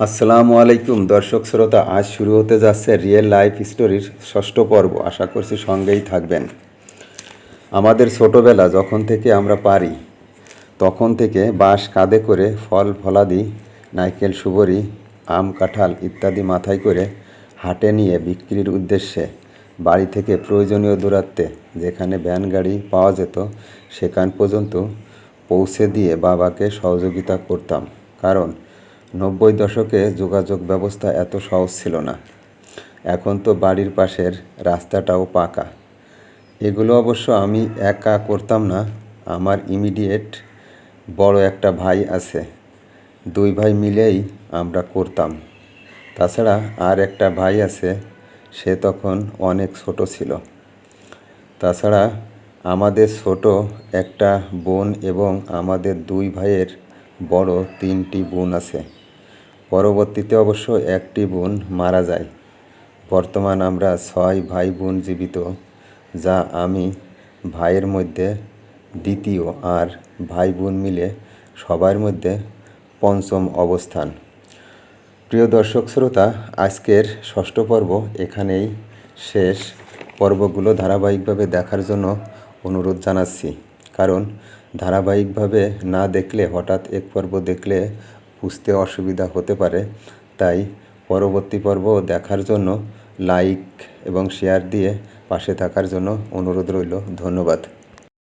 আসসালামু আলাইকুম দর্শক শ্রোতা, আজ শুরু হতে যাচ্ছে রিয়েল লাইফ স্টোরির ষষ্ঠ পর্ব। আশা করছি সঙ্গেই থাকবেন। আমাদের ছোটোবেলা যখন থেকে আমরা পারি তখন থেকে বাঁশ কাঁধে করে ফল ফলাদি, নারকেল, সুবরি, আম, কাঁঠাল ইত্যাদি মাথায় করে হাটে নিয়ে বিক্রির উদ্দেশ্যে বাড়ি থেকে প্রয়োজনীয় দূরত্বে যেখানে ভ্যান গাড়ি পাওয়া যেত সেখান পর্যন্ত পৌঁছে দিয়ে বাবাকে সহযোগিতা করতাম। কারণ 90 দশকে যোগাযোগ ব্যবস্থা এত সহজ ছিল না। এখন তো বাড়ির পাশের রাস্তাটাও পাকা। এগুলো অবশ্য আমি একা করতাম না, আমার ইমিডিয়েট বড় একটা ভাই আছে। দুই ভাই মিলেই আমরা করতাম। তাছাড়া আর একটা ভাই আছে, সে তখন অনেক ছোট ছিল। তাছাড়া আমাদের ছোট একটা বোন এবং আমাদের দুই ভাইয়ের বড় 3টি বোন আছে। পরবর্তীতে অবশ্য একটি বোন মারা যায়। বর্তমান আমরা 6 ভাই বোন জীবিত, যা আমি ভাইয়ের মধ্যে দ্বিতীয়, আর ভাই বোন মিলে সবার মধ্যে পঞ্চম অবস্থান। প্রিয় দর্শক শ্রোতা, আজকের ষষ্ঠ পর্ব এখানেই শেষ। পর্বগুলো ধারাবাহিকভাবে দেখার জন্য অনুরোধ জানাচ্ছি, কারণ ধারাবাহিকভাবে না দেখলে হঠাৎ এক পর্ব দেখলে বুঝতে অসুবিধা হতে পারে। তাই পরবর্তী পর্ব দেখার জন্য লাইক এবং শেয়ার দিয়ে পাশে থাকার জন্য অনুরোধ রইল। ধন্যবাদ।